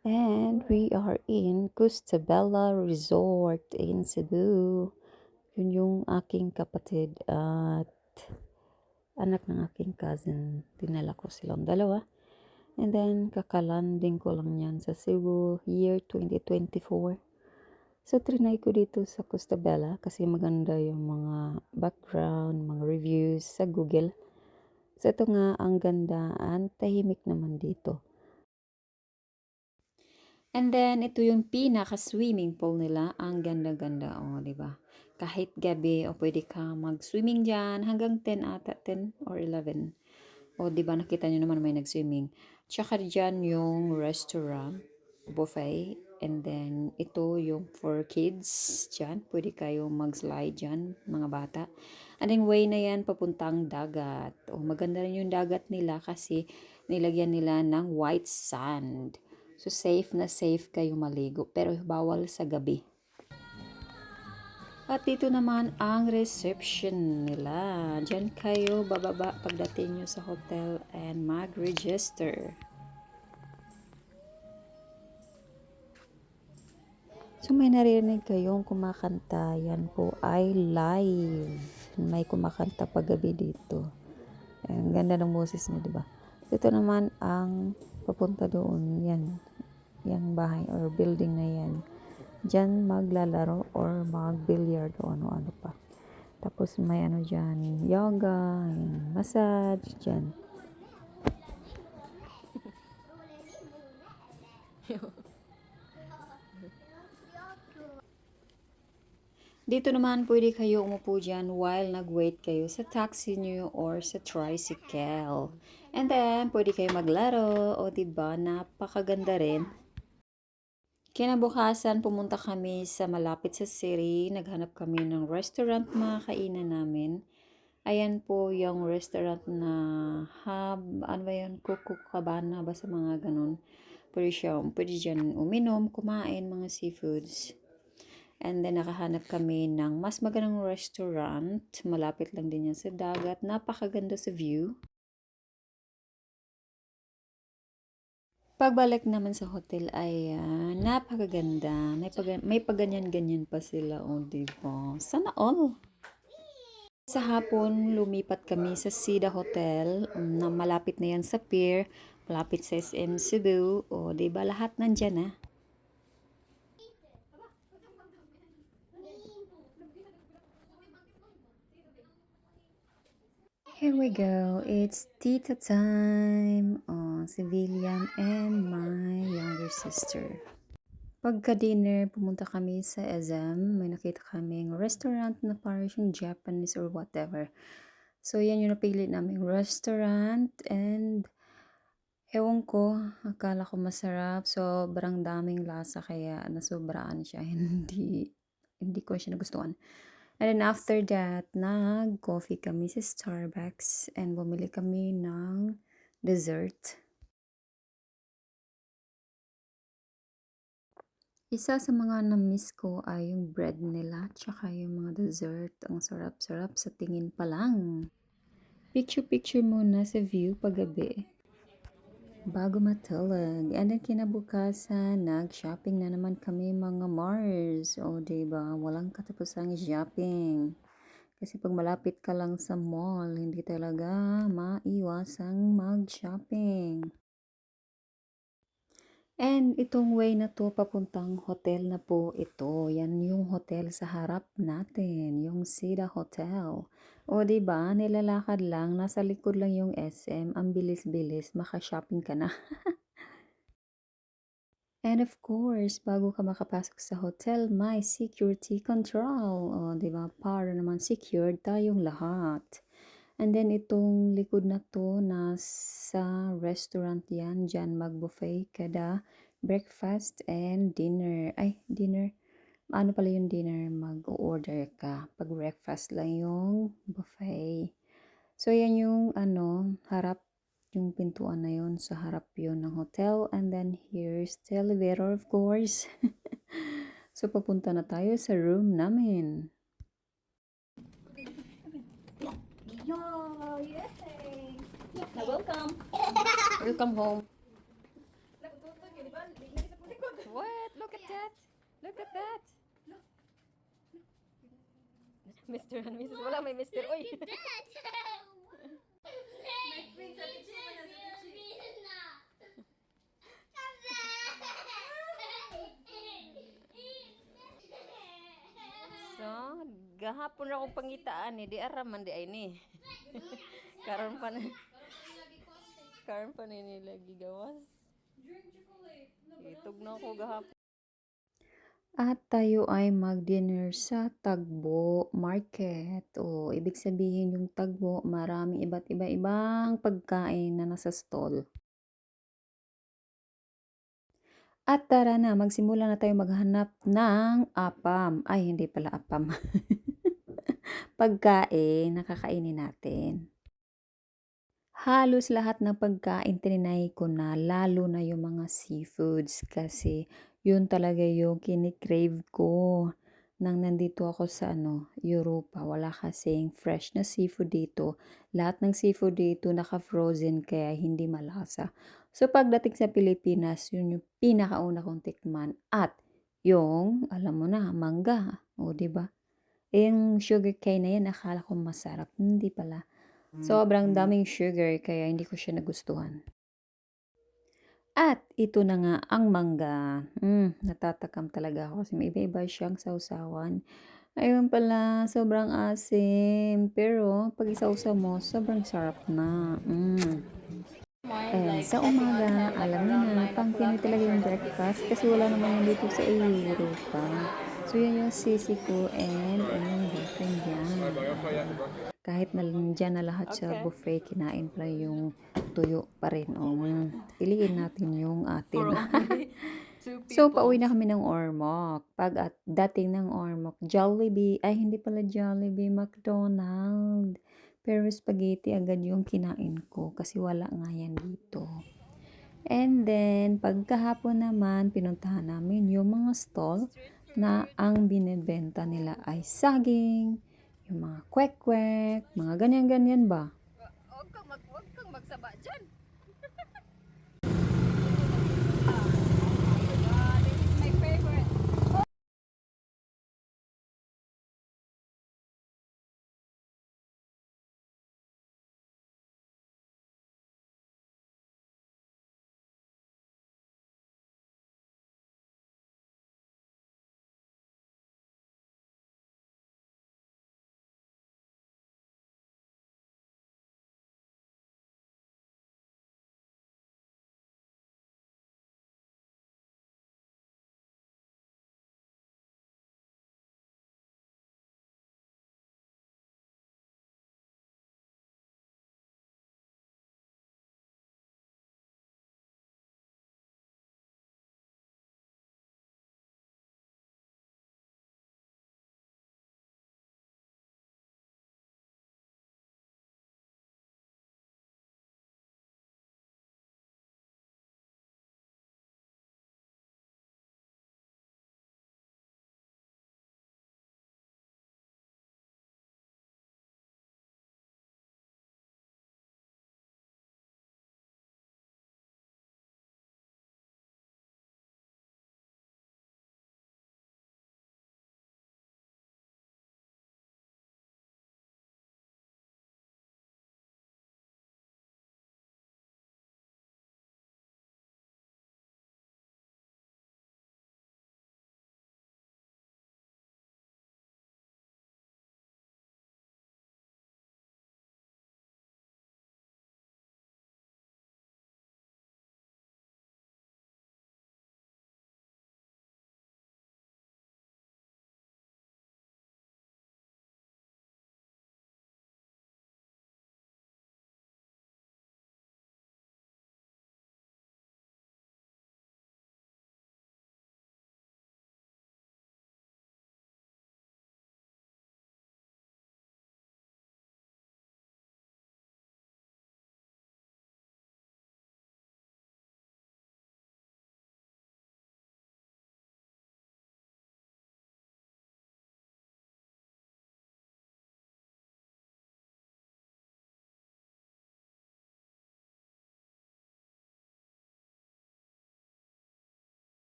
And we are in Costa Bella Resort in Cebu. Yun yung aking kapatid at anak ng aking cousin. Dinala ko silang dalawa. And then, kakalanding ko lang yan sa Cebu year 2024. So, trinay ko dito sa Costa Bella kasi maganda yung mga background, mga reviews sa Google. So, ito nga ang ganda at tahimik naman dito. And then, ito yung pinaka-swimming pool nila. Ang ganda-ganda. O, di ba? Kahit gabi, o pwede ka mag-swimming dyan hanggang 10 ata, 10 or 11. O, di ba? Nakita nyo naman may nag-swimming. Tsaka dyan yung restaurant, buffet. And then, ito yung for kids dyan. Pwede kayo mag-slide dyan, mga bata. And then, way na yan papuntang dagat. O, maganda rin yung dagat nila kasi nilagyan nila ng white sand. So, safe na safe kayo maligo. Pero, bawal sa gabi. At dito naman ang reception nila. Diyan kayo bababa pagdating nyo sa hotel and mag-register. So, may narinig kayong kumakanta. Yan po ay live. May kumakanta paggabi dito. Ang ganda ng boses niya, di ba? Ito naman ang papunta doon. Yan. Yang bahay or building na yan. Diyan maglalaro or mag-billiard o ano-ano pa. Tapos may ano dyan, yoga, massage dyan. Dito naman pwede kayo umupo dyan while nag-wait kayo sa taxi nyo or sa tricycle. And then, pwede kayo maglaro. O diba, napakaganda rin. Kinabukasan, pumunta kami sa malapit sa city. Naghanap kami ng restaurant mga kainan namin. Ayan po yung restaurant na hub, ano ba yun, Cabana ba sa mga ganun. Pwede dyan uminom, kumain, mga seafoods. And then nakahanap kami ng mas magandang restaurant. Malapit lang din yan sa dagat. Napakaganda sa view. Pagbalik naman sa hotel ay napakaganda. May paganyan-ganyan pa sila. O, diba? Sana all. Sa hapon, lumipat kami sa Sida Hotel na malapit na yan sa pier, malapit sa SM Cebu. O, diba lahat nandyan na? Here we go. It's Tita time. Oh, si William and my younger sister. Pagka-dinner, pumunta kami sa SM. May nakita kaming restaurant na parang yung Japanese or whatever. So, yan yung napili naming restaurant. And, ewan ko, akala ko masarap. Sobrang daming lasa kaya nasobraan siya. Hindi ko siya nagustuhan. And then after that, nag-coffee kami sa Starbucks and bumili kami ng dessert. Isa sa mga na-miss ko ay yung bread nila, tsaka yung mga dessert. Ang sarap-sarap sa tingin pa lang. Picture-picture muna sa view paggabi bago matulog. And then kinabukasan, nag-shopping na naman kami mga Mars. O, diba? Walang katapusang shopping. Kasi pag malapit ka lang sa mall, hindi talaga maiwasang mag-shopping. And itong way na to papuntang hotel na po ito. Yan yung hotel sa harap natin, yung Sida Hotel. O, diba, nilalakad lang, nasa likod lang yung SM, ang bilis-bilis, maka-shopping ka na. And of course, bago ka makapasok sa hotel, may security control. O, diba, para naman secured tayong lahat. And then, itong likod na to, nasa restaurant yan. Diyan mag-buffet kada breakfast and dinner. Ay, dinner. Ano pala yung dinner? Mag-order ka. Pag breakfast lang yung buffet. So, yan yung harap yung pintuan na yun. Sa harap yun ng hotel. And then, here's the elevator, of course. So, papunta na tayo sa room namin. Yo, yay! Welcome! Welcome home. look at that. Look at that. Mr. and Mrs. Wala may Mr. Oy. So, gahapon ra akong pangitaan ni di ara man di ay ni. Karon pa na. Karon pa ni nila gigawas. Itog na ako gahapon. At tayo ay mag-dinner sa Tagbo Market. O, ibig sabihin yung Tagbo, maraming iba't iba-ibang pagkain na nasa stall. At tara na, magsimula na tayo maghanap ng apam. Ay, hindi pala apam. Pagkain na kakainin natin. Halos lahat ng pagkain trinay ko na, lalo na yung mga seafoods kasi yun talaga yung kinikrave ko nang nandito ako sa Europa. Wala kasing fresh na seafood dito. Lahat ng seafood dito naka-frozen kaya hindi malasa. So pagdating sa Pilipinas, yun yung pinakauna kong tikman at yung, alam mo na, mangga. O, di ba? Yung sugarcane na yan, akala ko masarap. Hindi pala. Sobrang daming sugar kaya hindi ko siya nagustuhan. At ito na nga ang mangga. Natatakam talaga ako kasi may iba-iba siyang sausawan. Ayun pala, sobrang asim. Pero pag isausaw mo, sobrang sarap na. And sa umaga, alam niyo na, pang Pinoy talaga yung breakfast kasi wala naman yan dito sa Europa. So yan yung sisi ko and yung boyfriend yan. Kahit nandyan na lahat sa buffet, kinain pa yung tuyo pa rin. Piliin natin yung atin. So, pauwi na kami ng Ormoc. Pag dating ng Ormoc, Jollibee, ay hindi pala Jollibee, McDonald's. Pero spaghetti agad yung kinain ko kasi wala nga yan dito. And then, pagkahapon naman, pinuntahan namin yung mga stall na ang binibenta nila ay saging, yung mga kwek-kwek, mga ganyan-ganyan ba? Huwag kang magsaba dyan.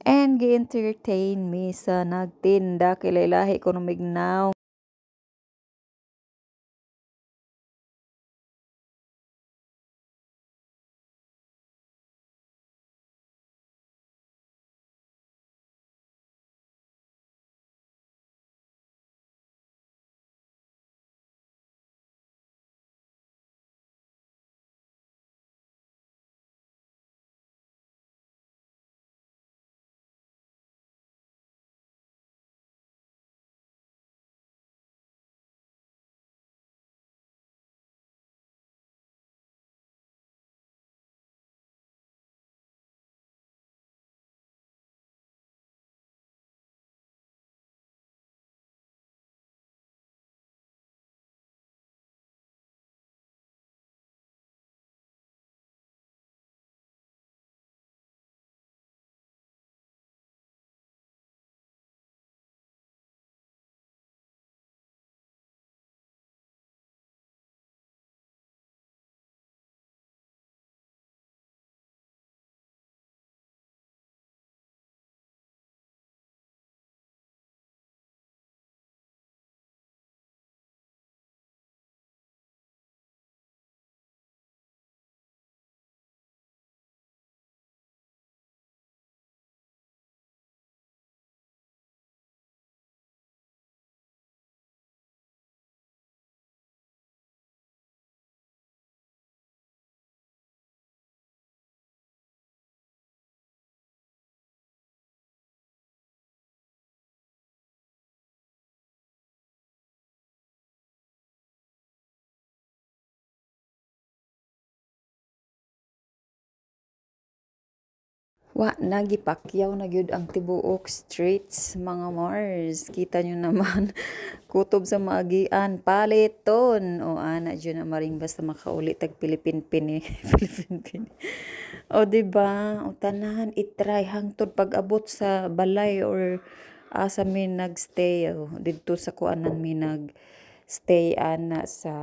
And gi-entertain mi sa nagtinda kay lahi ko mignaw. Wa nagipakyaw na gyud ang tibuok streets mga Mars. Kita nyo naman kutob sa maagian paliton o ana dyan na maring basta makauli tag Philippine Pini Philippine Pini. O di ba? O tanan itry hangtod pag-abot sa balay or asa mi nagstay o didto sa kuanan mi nagstay ana sa